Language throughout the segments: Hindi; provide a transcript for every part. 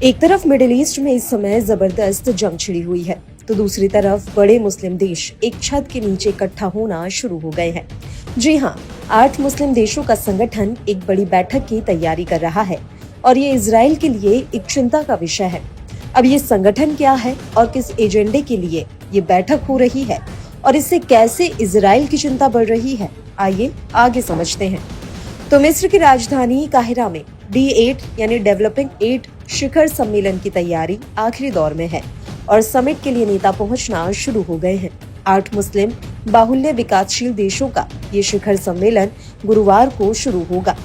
एक तरफ मिडिल ईस्ट में इस समय जबरदस्त जंग छिड़ी हुई है, तो दूसरी तरफ बड़े मुस्लिम देश एक छत के नीचे इकट्ठा होना शुरू हो गए हैं। जी हाँ, 8 मुस्लिम देशों का संगठन एक बड़ी बैठक की तैयारी कर रहा है और ये इजराइल के लिए एक चिंता का विषय है। अब ये संगठन क्या है और किस एजेंडे के लिए ये बैठक हो रही है और इससे कैसे इजराइल की चिंता बढ़ रही है, आइए आगे समझते हैं। तो मिस्र की राजधानी काहिरा में D8 यानी डेवलपिंग 8 शिखर सम्मेलन की तैयारी आखिरी दौर में है और समिट के लिए नेता पहुंचना शुरू हो गए हैं। 8 मुस्लिम बाहुल्य विकासशील देशों का ये शिखर सम्मेलन गुरुवार को शुरू होगा।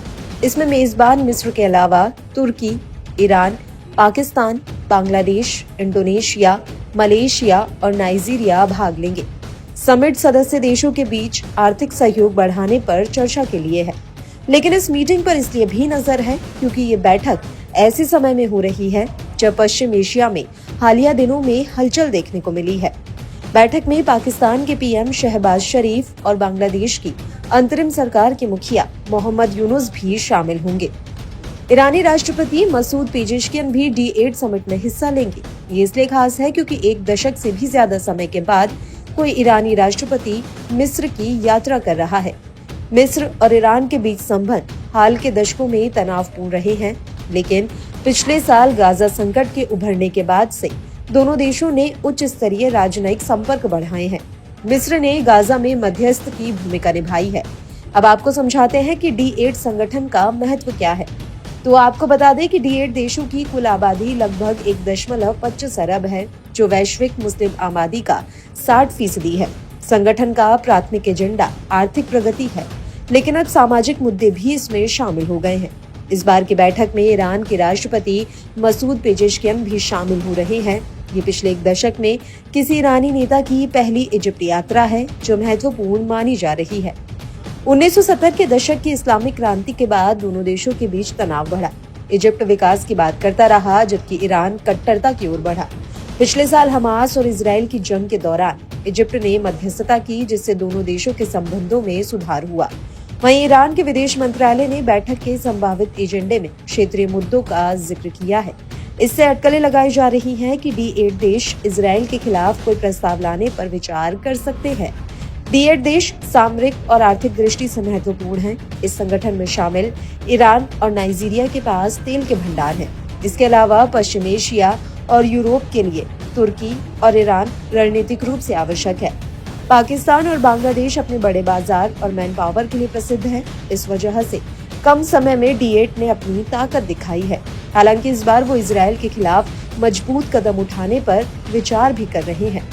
इसमें मेजबान मिस्र के अलावा तुर्की, Iran, Pakistan, Bangladesh, Indonesia, Malaysia और नाइजीरिया भाग लेंगे। समिट सदस्य देशों के बीच आर्थिक सहयोग बढ़ाने पर चर्चा के लिए है, लेकिन इस मीटिंग पर इसलिए भी नजर है क्योंकि ये बैठक ऐसे समय में हो रही है जब पश्चिम एशिया में हालिया दिनों में हलचल देखने को मिली है। बैठक में पाकिस्तान के पीएम शहबाज शरीफ और बांग्लादेश की अंतरिम सरकार के मुखिया मोहम्मद यूनुस भी शामिल होंगे। ईरानी राष्ट्रपति मसूद पेजेश्कियन भी D8 समिट में हिस्सा लेंगे। ये इसलिए खास है क्योंकि एक दशक से भी ज्यादा समय के बाद कोई ईरानी राष्ट्रपति मिस्र की यात्रा कर रहा है। मिस्र और ईरान के बीच संबंध हाल के दशकों में तनावपूर्ण रहे हैं, लेकिन पिछले साल गाजा संकट के उभरने के बाद से दोनों देशों ने उच्च स्तरीय राजनयिक संपर्क बढ़ाए हैं। मिस्र ने गाजा में मध्यस्थ की भूमिका निभाई है। अब आपको समझाते हैं कि D8 संगठन का महत्व क्या है। तो आपको बता दें कि D8 देशों की कुल आबादी लगभग 1.25 अरब है, जो वैश्विक मुस्लिम आबादी का 60% है। संगठन का प्राथमिक एजेंडा आर्थिक प्रगति है, लेकिन अब सामाजिक मुद्दे भी इसमें शामिल हो गए हैं। इस बार की बैठक में ईरान के राष्ट्रपति मसूद पेजेश्कियन भी शामिल हो रहे हैं। ये पिछले एक दशक में किसी ईरानी नेता की पहली इजिप्ट यात्रा है, जो महत्वपूर्ण मानी जा रही है। 1970 के दशक की इस्लामिक क्रांति के बाद दोनों देशों के बीच तनाव बढ़ा। इजिप्ट विकास की बात करता रहा, जबकि ईरान कट्टरता की ओर बढ़ा। पिछले साल हमास और इजराइल की जंग के दौरान इजिप्ट ने मध्यस्थता की, जिससे दोनों देशों के संबंधों में सुधार हुआ। वहीं ईरान के विदेश मंत्रालय ने बैठक के संभावित एजेंडे में क्षेत्रीय मुद्दों का जिक्र किया है। इससे अटकलें लगाई जा रही हैं कि D8 देश इजराइल के खिलाफ कोई प्रस्ताव लाने पर विचार कर सकते हैं। D8 देश सामरिक और आर्थिक दृष्टि से महत्वपूर्ण हैं। इस संगठन में शामिल ईरान और नाइजीरिया के पास तेल के भंडार हैं। इसके अलावा पश्चिम एशिया और यूरोप के लिए तुर्की और ईरान रणनीतिक रूप से आवश्यक है। पाकिस्तान और बांग्लादेश अपने बड़े बाजार और मैन पावर के लिए प्रसिद्ध है। इस वजह से कम समय में D8 ने अपनी ताकत दिखाई है। हालांकि इस बार वो इजराइल के खिलाफ मजबूत कदम उठाने पर विचार भी कर रहे हैं।